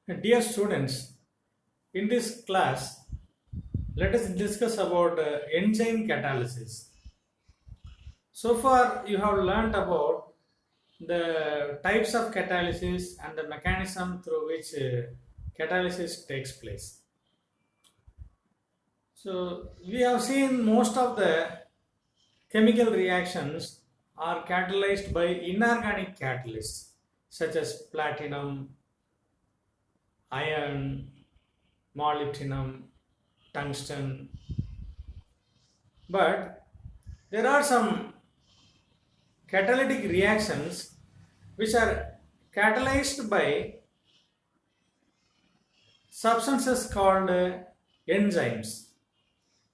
Dear students, in this class, let us discuss about enzyme catalysis. So far, you have learnt about the types of catalysis and the mechanism through which catalysis takes place. So, we have seen most of the chemical reactions are catalyzed by inorganic catalysts such as platinum, iron, molybdenum, tungsten. But there are some catalytic reactions which are catalyzed by substances called enzymes,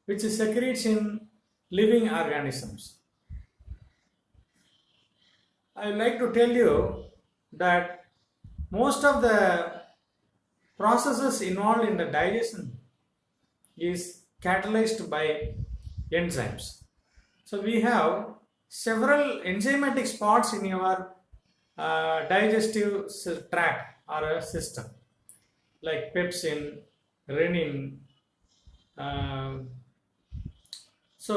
which secretes in living organisms. I would like to tell you that most of the processes involved in the digestion is catalyzed by enzymes. So we have several enzymatic spots in your digestive tract or a system, like pepsin, renin. um so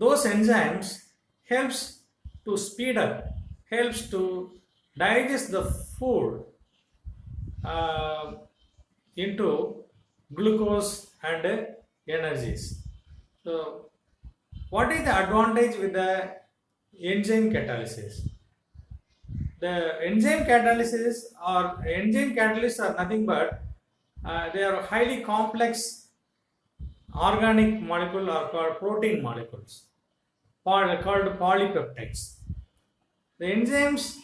those enzymes helps to speed up, helps to digest the food uh, into glucose and energies. So, what is the advantage with the enzyme catalysis? The enzyme catalysis or enzyme catalysts are nothing but they are highly complex organic molecule or called protein molecules called polypeptides. The enzymes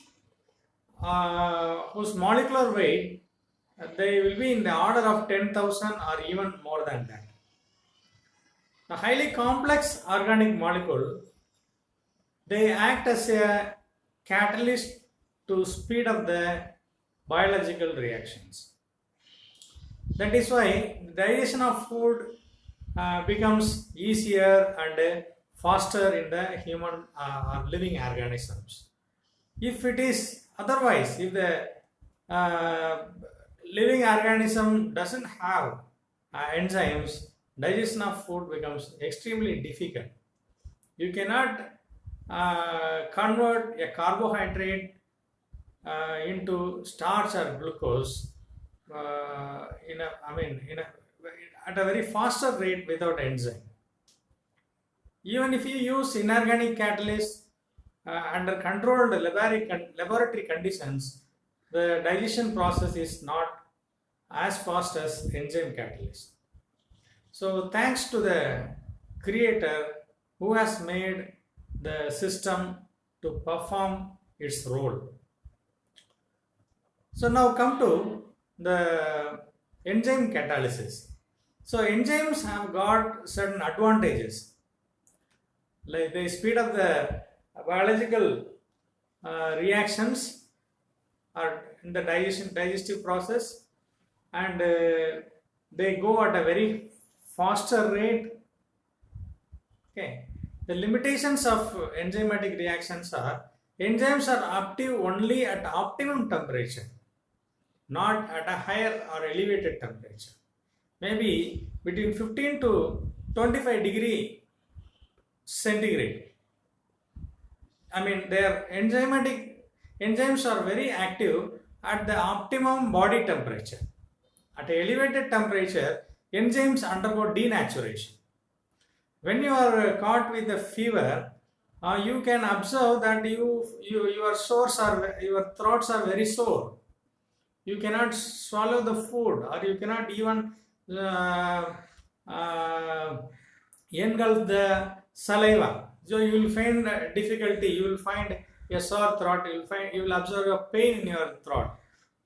whose molecular weight they will be in the order of 10,000 or even more than that. The highly complex organic molecule they act as a catalyst to speed up the biological reactions. That is why the digestion of food becomes easier and faster in the human or living organisms. If it is otherwise, if the uh, living organism doesn't have enzymes, digestion of food becomes extremely difficult. You cannot convert a carbohydrate into starch or glucose at a very faster rate without enzyme. Even if you use inorganic catalysts under controlled laboratory conditions, the digestion process is not as fast as enzyme catalyst. So, thanks to the creator who has made the system to perform its role. So, now come to the enzyme catalysis. So, enzymes have got certain advantages, like they speed up the biological reactions or in the digestive process, and they go at a very faster rate. Okay, the limitations of enzymatic reactions are enzymes are active only at optimum temperature, not at a higher or elevated temperature. Maybe between 15 to 25 degree centigrade. I mean, their enzymes are very active at the optimum body temperature. At elevated temperature, enzymes undergo denaturation. When you are caught with a fever, you can observe that your throats are very sore. You cannot swallow the food, or you cannot even engulf the saliva. So you will find difficulty. You will find a sore throat. You will observe a pain in your throat.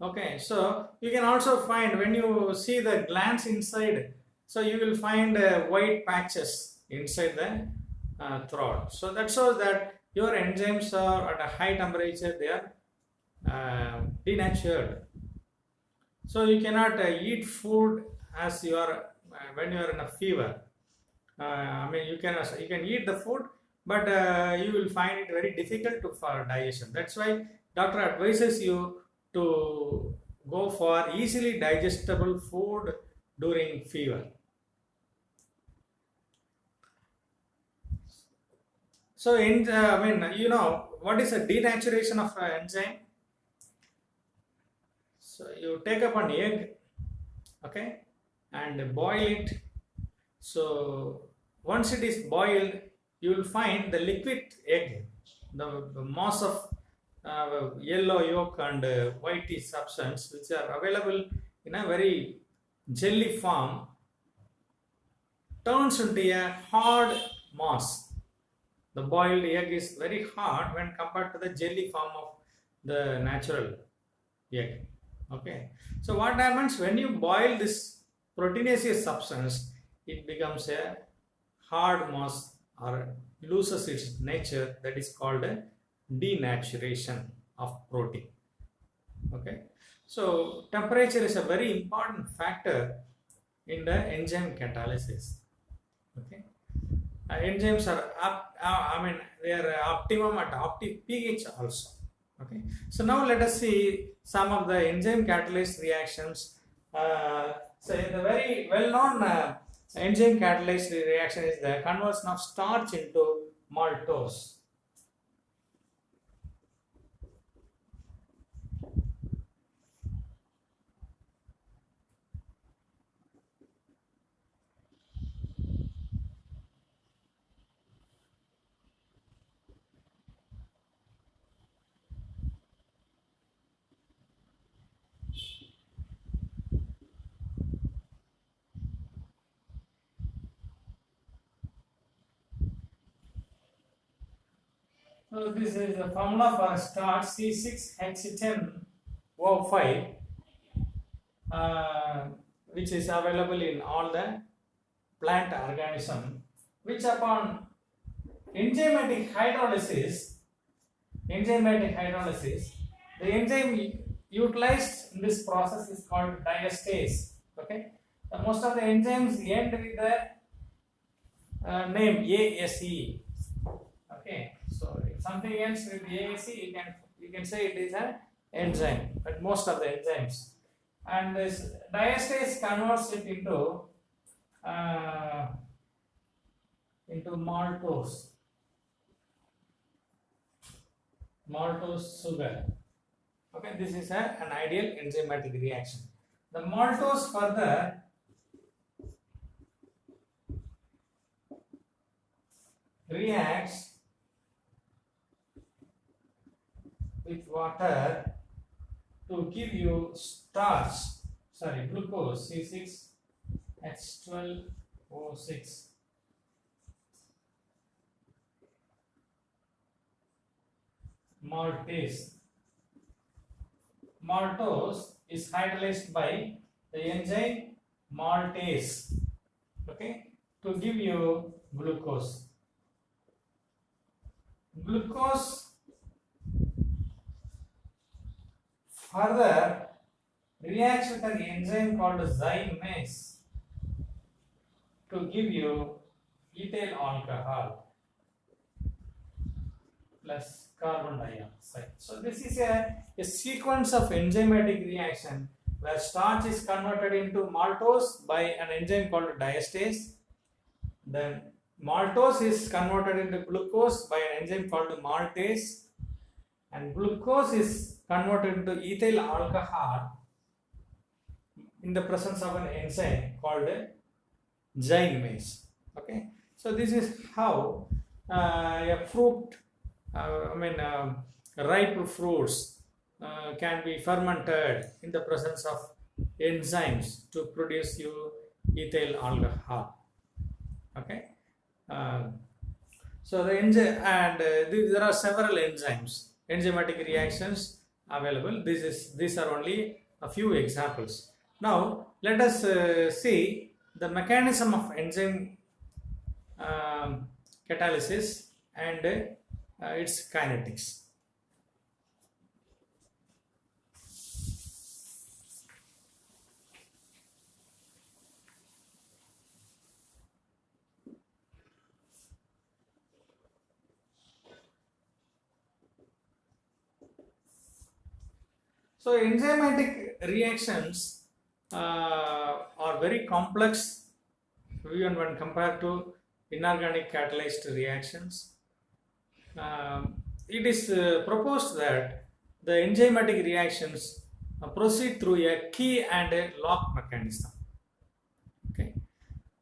Okay, so you can also find when you see the glands inside. So you will find white patches inside the throat. So that shows that your enzymes are at a high temperature. They are denatured. So you cannot eat food as you are when you are in a fever. You can eat the food, but you will find it very difficult for digestion. That's why doctor advises you to go for easily digestible food during fever. So, what is a denaturation of an enzyme? So, you take up an egg, okay, and boil it. So, once it is boiled, you will find the liquid egg, the mass of yellow yolk and white substance, which are available in a very jelly form, turns into a hard mass. The boiled egg is very hard when compared to the jelly form of the natural egg. Okay. So what happens when you boil this proteinaceous substance? It becomes a hard mass or loses its nature. That is called a denaturation of protein. Okay. So temperature is a very important factor in the enzyme catalysis. Okay. Enzymes are they are optimum at pH also. Okay. So now let us see some of the enzyme catalyst reactions. So the very well-known enzyme catalyst reaction is the conversion of starch into maltose. So this is the formula for starch C6H10O5, which is available in all the plant organism, which upon enzymatic hydrolysis, the enzyme utilized in this process is called diastase. Okay, most of the enzymes end with the name ASE. Okay, so if something ends with ASE, you can say it is an enzyme, but most of the enzymes. And this diastase converts it into maltose sugar. Okay, this is an ideal enzymatic reaction. The maltose further reacts with water to give you glucose C6H12O6. Maltose is hydrolyzed by the enzyme maltase, okay, to give you glucose. Glucose further reacts with an enzyme called zymase to give you ethyl alcohol plus carbon dioxide. So this is a sequence of enzymatic reaction where starch is converted into maltose by an enzyme called diastase. Then maltose is converted into glucose by an enzyme called maltase, and glucose is converted into ethyl alcohol in the presence of an enzyme called zymase. Okay, so this is how a fruit, ripe fruits can be fermented in the presence of enzymes to produce you ethyl alcohol. Okay, so the enzyme and there are several enzymatic reactions available. These are only a few examples. Now let us see the mechanism of enzyme catalysis and its kinetics. So enzymatic reactions are very complex when compared to inorganic catalyzed reactions. It is proposed that the enzymatic reactions proceed through a key and a lock mechanism. Okay,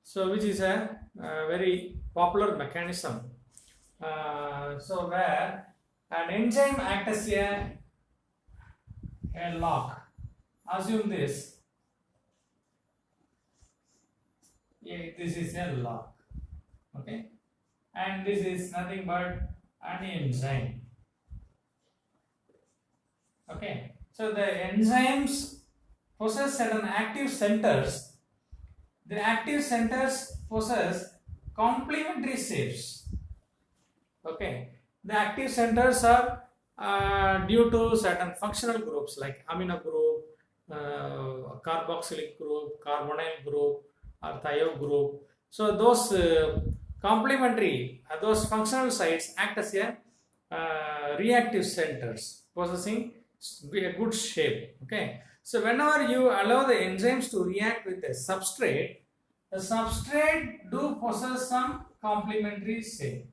so which is a very popular mechanism. So where an enzyme acts as a lock. Assume this. This is a lock. Okay, and this is nothing but an enzyme. Okay, so the enzymes possess certain active centers. The active centers possess complementary shapes. Okay, the active centers are due to certain functional groups like amino group, carboxylic group, carbonyl group, or thio group. So those complementary, those functional sites act as a reactive centers possessing a good shape. Okay, so whenever you allow the enzymes to react with a substrate, the substrate do possess some complementary shape.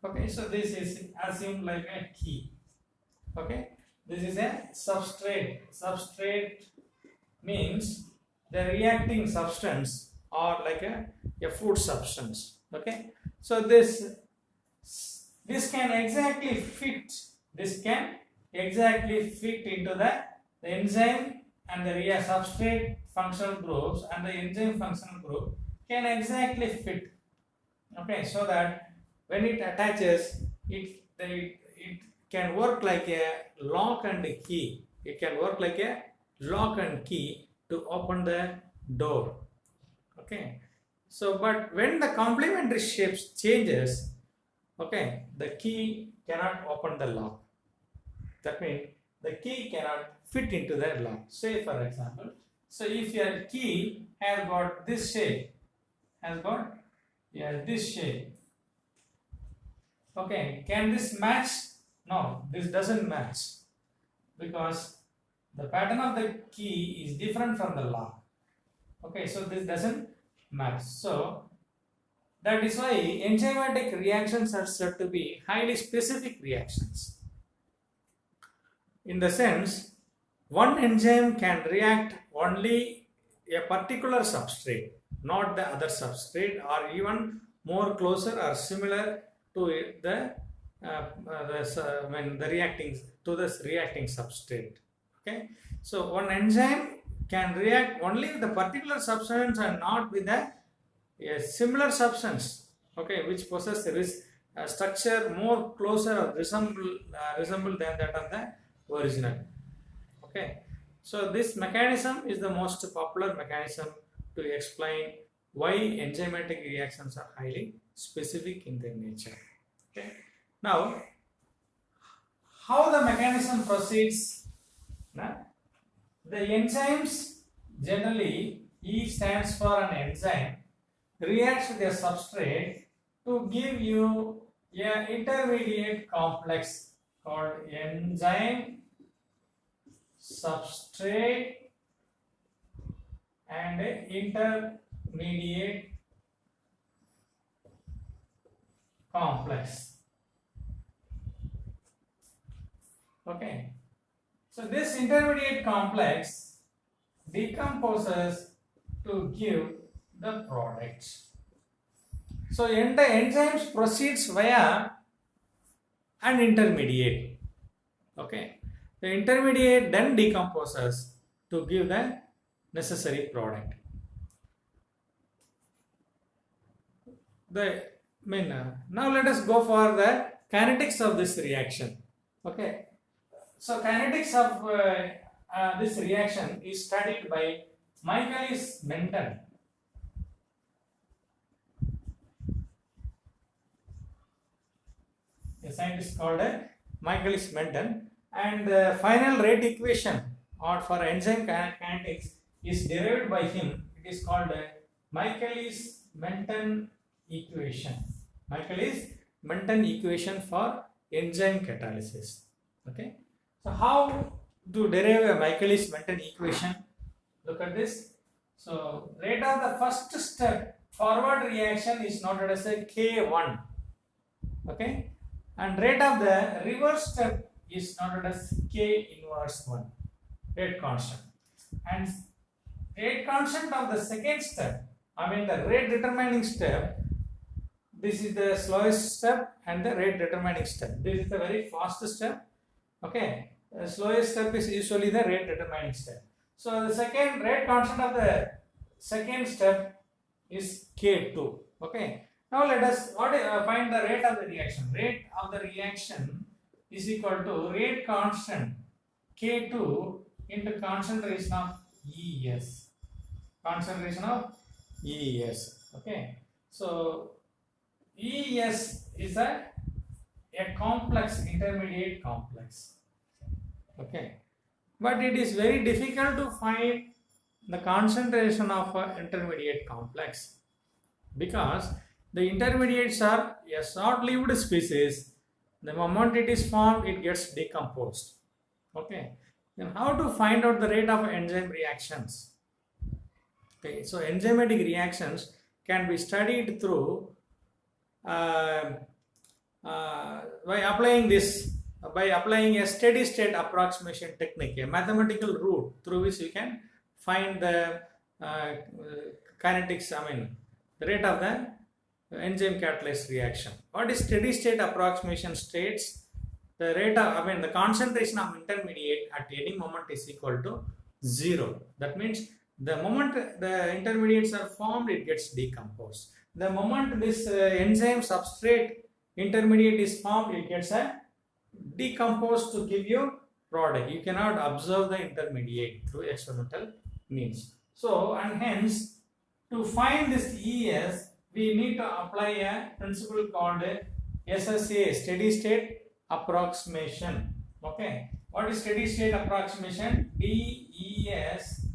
Okay, so this is assumed like a key. Okay, this is a substrate. Substrate means the reacting substance or like a food substance. Okay, so this can exactly fit. This can exactly fit into the enzyme and the substrate functional groups, and the enzyme functional group can exactly fit. Okay, so that when it attaches, it can work like a lock and a key. It can work like a lock and key to open the door. Okay, so but when the complementary shapes changes, okay, the key cannot open the lock. That means the key cannot fit into the lock. Say for example, so if your key has got this shape, this shape. Okay, can this match? No, this doesn't match because the pattern of the key is different from the lock. Okay, so this doesn't match. So that is why enzymatic reactions are said to be highly specific reactions. In the sense, one enzyme can react only a particular substrate, not the other substrate, or even more closer or similar to the reacting substrate. Okay, so one enzyme can react only with a particular substance and not with a similar substance. Okay, which possesses a structure more closer or resemble than that of the original. Okay, so this mechanism is the most popular mechanism to explain why enzymatic reactions are highly specific in their nature. Okay, now how the mechanism proceeds? The enzymes generally, E stands for an enzyme, reacts with a substrate to give you an intermediate complex called enzyme, substrate, and intermediate complex. Okay, so this intermediate complex decomposes to give the product. So the enzymes proceeds via an intermediate. Okay, the intermediate then decomposes to give the necessary product. Now let us go for the kinetics of this reaction. Okay, so kinetics of this reaction is studied by Michaelis-Menten. A scientist called Michaelis-Menten, and the final rate equation or for enzyme kinetics is derived by him. It is called Michaelis-Menten equation. Michaelis-Menten equation for enzyme catalysis. Okay. So how to derive a Michaelis-Menten equation? Look at this. So rate of the first step forward reaction is noted as a K1. Okay. And rate of the reverse step is noted as K inverse 1. Rate constant. And rate constant of the second step, I mean the rate determining step, this is the slowest step and the rate determining step. This is the very fast step. Okay. The slowest step is usually the rate determining step. So the second rate constant of the second step is K2. Okay. Now let us find the rate of the reaction. Rate of the reaction is equal to rate constant K2 into concentration of ES. Concentration of ES. Okay. So ES is a complex, intermediate complex. Okay. But it is very difficult to find the concentration of an intermediate complex because the intermediates are a short-lived species. The moment it is formed, it gets decomposed. Okay. Then how to find out the rate of enzyme reactions? Okay. So enzymatic reactions can be studied through by applying a steady state approximation technique, a mathematical route through which you can find the kinetics, the rate of the enzyme catalyst reaction. What is steady state approximation states? The rate of, the concentration of intermediate at any moment is equal to 0. That means the moment the intermediates are formed, it gets decomposed. The moment this enzyme substrate intermediate is formed, it gets decomposed to give you product. You cannot observe the intermediate through experimental means. So, and hence, to find this ES, we need to apply a principle called SSA, steady state approximation. Okay. What is steady state approximation? dES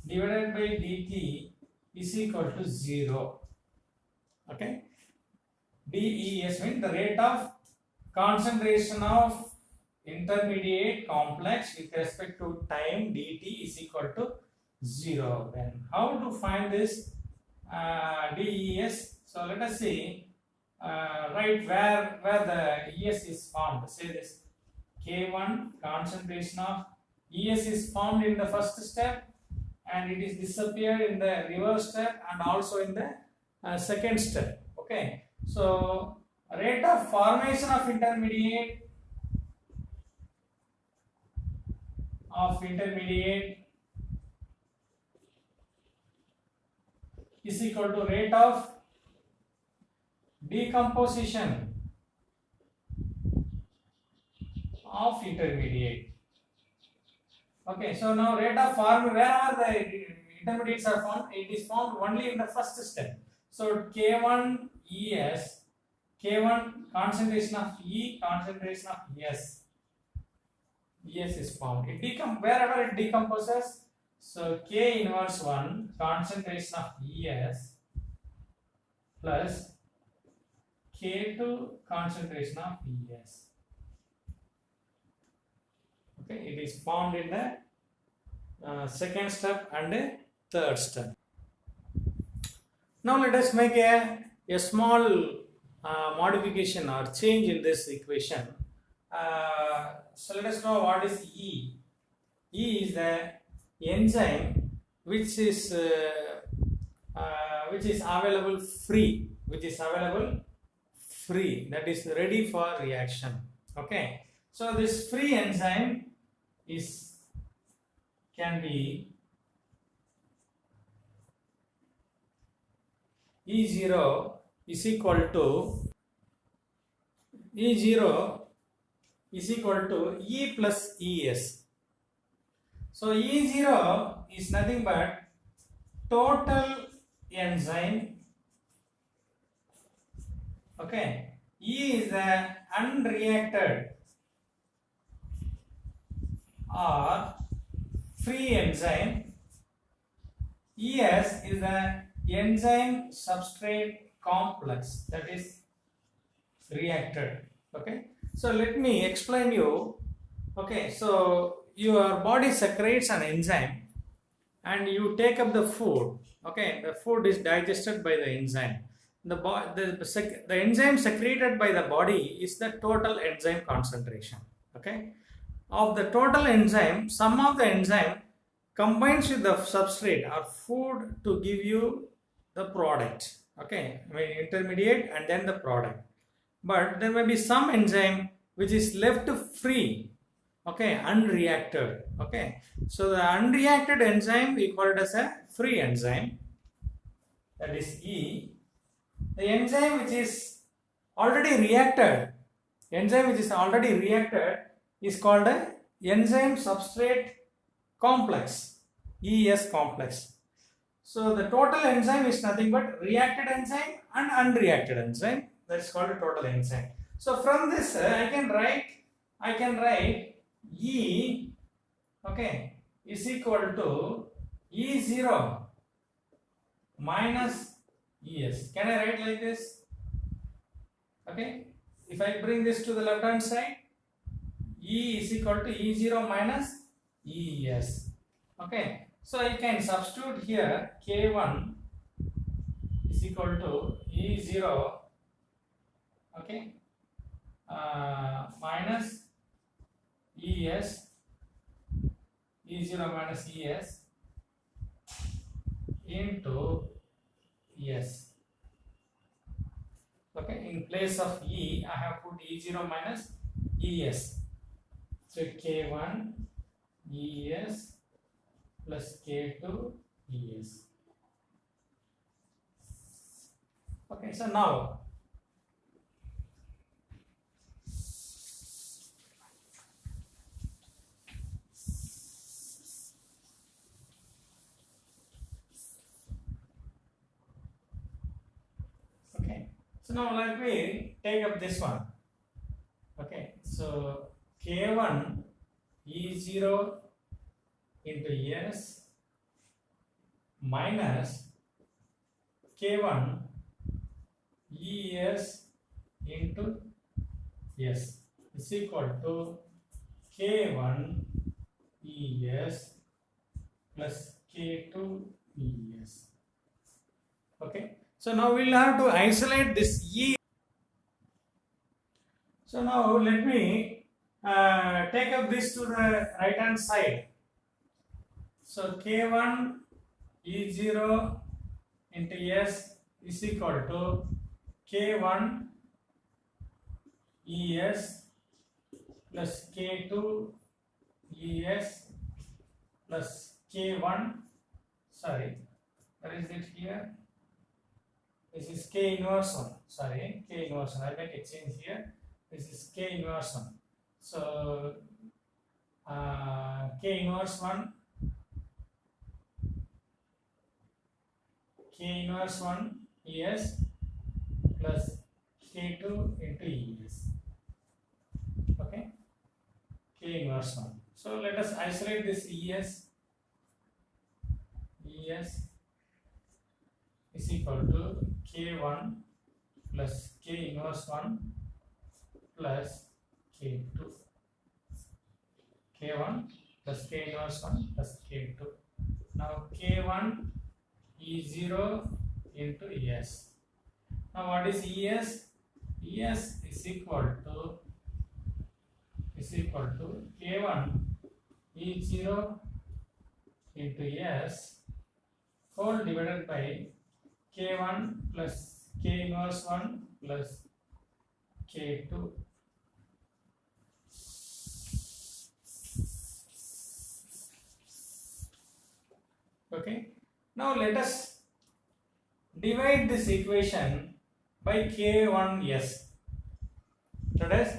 divided by dt is equal to 0. Okay. dES means the rate of concentration of intermediate complex with respect to time dt is equal to 0. Then how to find this dES? So let us see right where the ES is formed. Say this K1 concentration of ES is formed in the first step and it is disappeared in the reverse step and also in the second step. Okay. So rate of formation of intermediate is equal to rate of decomposition of intermediate. Okay, so now rate of form, wherever the intermediates are formed, it is formed only in the first step. So K1 ES, K1 concentration of E, concentration of S. ES is formed. Wherever it decomposes, so K inverse 1 concentration of ES plus K2 concentration of ES. Okay, it is formed in the second step and the third step. Now let us make a small modification or change in this equation. So let us know what is E. E is the enzyme which is available free, that is ready for reaction. Okay. So this free enzyme can be E0 is equal to E plus ES. So E0 is nothing but total enzyme. Okay. E is the unreacted or free enzyme. ES is the enzyme substrate complex, that is reacted. Okay, so let me explain you. Okay, so your body secretes an enzyme and you take up the food. Okay, the food is digested by the enzyme. The enzyme secreted by the body is the total enzyme concentration. Okay, of the total enzyme, some of the enzyme combines with the substrate or food to give you the product. Okay, I mean intermediate and then the product. But there may be some enzyme which is left free, okay, unreacted. Okay, so the unreacted enzyme we call it as a free enzyme, that is E. The enzyme which is already reacted, is called a enzyme substrate complex, ES complex. So the total enzyme is nothing but reacted enzyme and unreacted enzyme. That is called a total enzyme. So from this I can write E, okay, is equal to E0 minus ES. Can I write like this? Okay, if I bring this to the left hand side, E is equal to E0 minus ES. Okay, so I can substitute here K1 is equal to E0, okay, minus ES, E0 minus ES into ES. Okay, in place of E, I have put E0 minus ES. So K1 ES plus K2 ES. Okay, so now so now let me take up this one. Okay, so K1 E0 into S minus K1 ES into S is equal to K1 ES plus K2 ES. Okay, so now we'll have to isolate this E. So now let me take up this to the right hand side. So K1 E0 into S is equal to K1 ES plus K2 ES plus K1, sorry, where is it here? This is K inverse 1, sorry, K inverse 1, I make a change here. This is K inverse 1. So K inverse 1, K inverse 1 ES plus K2 into ES. Okay, K inverse 1. So let us isolate this ES. ES is equal to K1 plus K inverse 1 plus K2. K1 plus K inverse 1 plus K2. Now K1 E0 into ES. Now what is ES? ES is equal to K1 E0 into S whole divided by K1 plus K inverse 1 plus K2. Okay, now let us divide this equation by K1S. Let us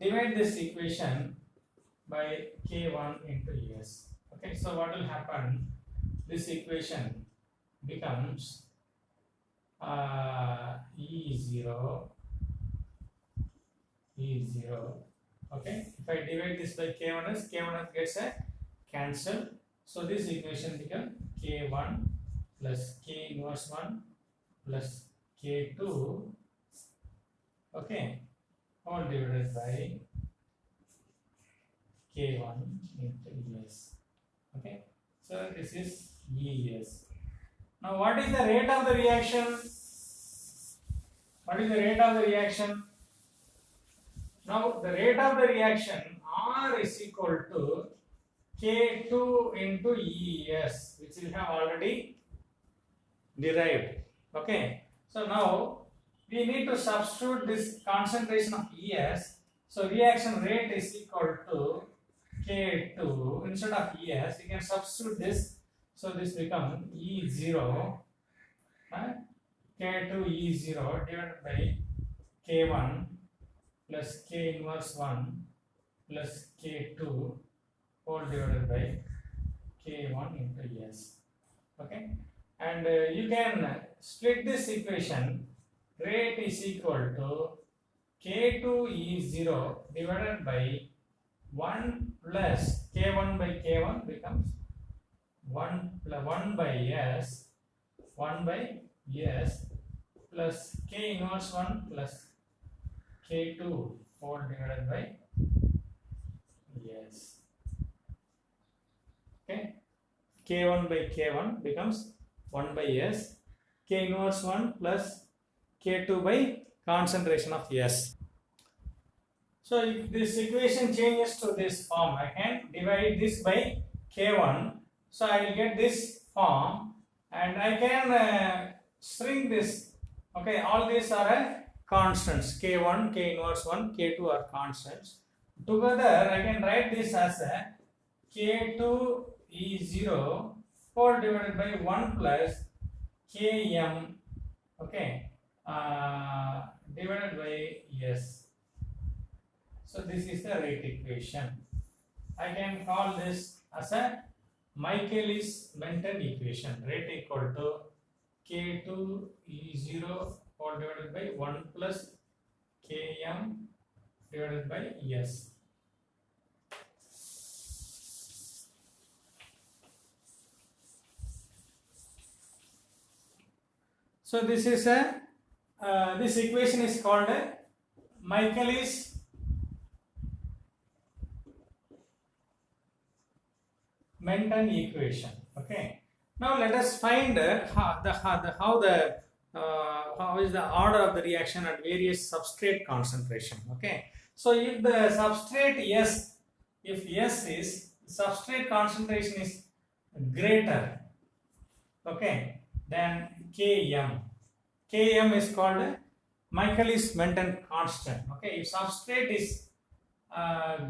divide this equation by K1 into S. Okay, so what will happen? This equation becomes E0. Okay, if I divide this by K1S gets a cancel. So this equation becomes K1 plus K inverse 1 plus K2, okay, all divided by K1 into ES. Okay, so this is ES. Now, what is the rate of the reaction? What is the rate of the reaction? Now, the rate of the reaction R is equal to K2 into ES, which we have already derived. Okay, so now we need to substitute this concentration of ES. So reaction rate is equal to K2 instead of ES. You can substitute this. So this becomes E0, K2 E0 divided by K1 plus K inverse 1 plus K2 whole divided by K1 into S. Okay, and you can split this equation. Rate is equal to K2 E0 divided by 1 plus K1 by K1 becomes 1 by S, 1 by S plus K inverse 1 plus K2 whole divided by S. Okay, K1 by K1 becomes 1 by S, K inverse 1 plus K2 by concentration of S. So if this equation changes to this form, I can divide this by K1. So I will get this form and I can shrink this. Okay, all these are constants. K1, K inverse 1, K2 are constants. Together I can write this as a K2 E0 whole divided by 1 plus Km, okay, divided by S. So this is the rate equation. I can call this as a Michaelis-Menten equation. Rate equal to K2 E0 whole divided by 1 plus Km divided by S. So this is a this equation is called a Michaelis-Menten equation. Okay. Now let us find how is the order of the reaction at various substrate concentration. Okay. So if the substrate S, if S is substrate concentration is greater, okay, then Km. Km is called Michaelis-Menten constant. Okay, if substrate is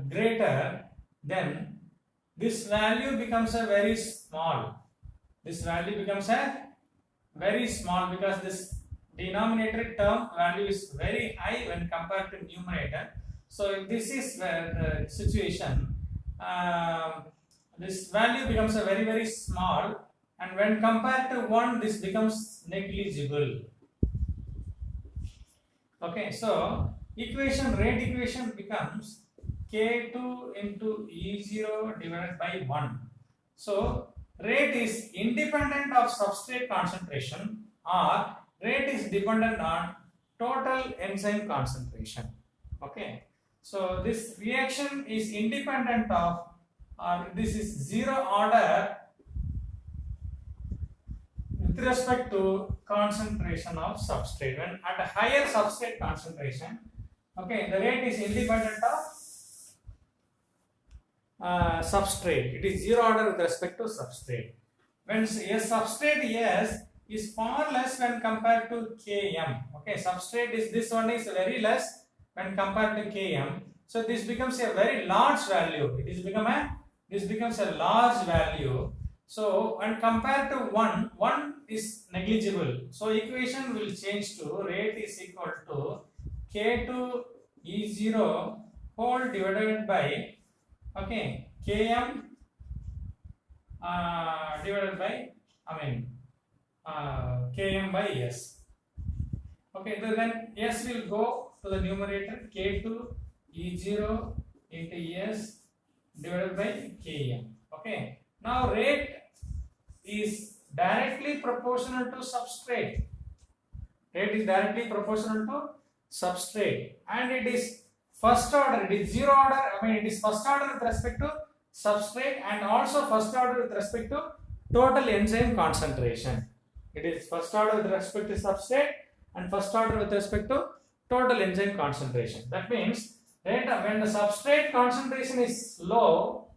greater, then this value becomes a very small. This value becomes a very small because this denominator term value is very high when compared to numerator. So if this is the situation, this value becomes a very small, and when compared to 1, this becomes negligible. Okay, so rate equation becomes K2 into E0 divided by 1. So rate is independent of substrate concentration, or rate is dependent on total enzyme concentration. Okay, so this reaction is independent of, or this is zero order with respect to concentration of substrate. When at a higher substrate concentration, okay, the rate is independent of substrate. It is zero order with respect to substrate. When a substrate S is far less when compared to Km. Okay, substrate is, this one is very less when compared to Km. So this becomes a very large value. This becomes a large value. So when compared to 1, 1 is negligible. So equation will change to rate is equal to K2 E0 whole divided by, okay, Km divided by, Km by S. Okay, then S will go to the numerator, K2 E0 into S divided by Km. Okay, now rate is directly proportional to substrate. Rate is directly proportional to substrate, and it is first order, it is zero order, it is first order with respect to substrate and also first order with respect to total enzyme concentration. It is first order with respect to substrate and first order with respect to total enzyme concentration. That means when the substrate concentration is low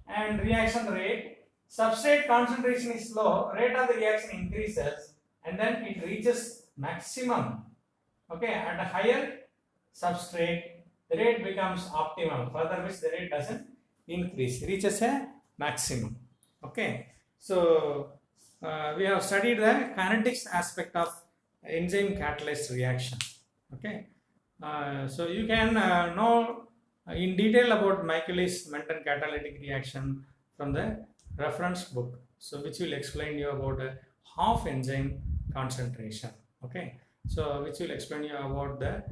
and reaction rate, substrate concentration is low, rate of the reaction increases and then it reaches maximum. Okay, at a higher substrate, the rate becomes optimum, further which the rate doesn't increase, reaches a maximum. Okay, so we have studied the kinetics aspect of enzyme catalyst reaction. Okay, so you can know in detail about Michaelis-Menten catalytic reaction from the reference book, so which will explain you about half enzyme concentration. Okay, so which will explain you about the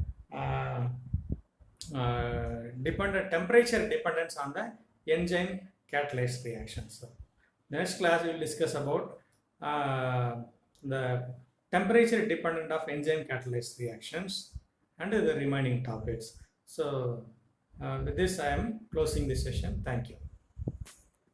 dependent temperature dependence on the enzyme catalyst reaction. So next class we will discuss about the temperature dependent of enzyme catalyst reactions and the remaining topics. So with this I am closing this session. Thank you.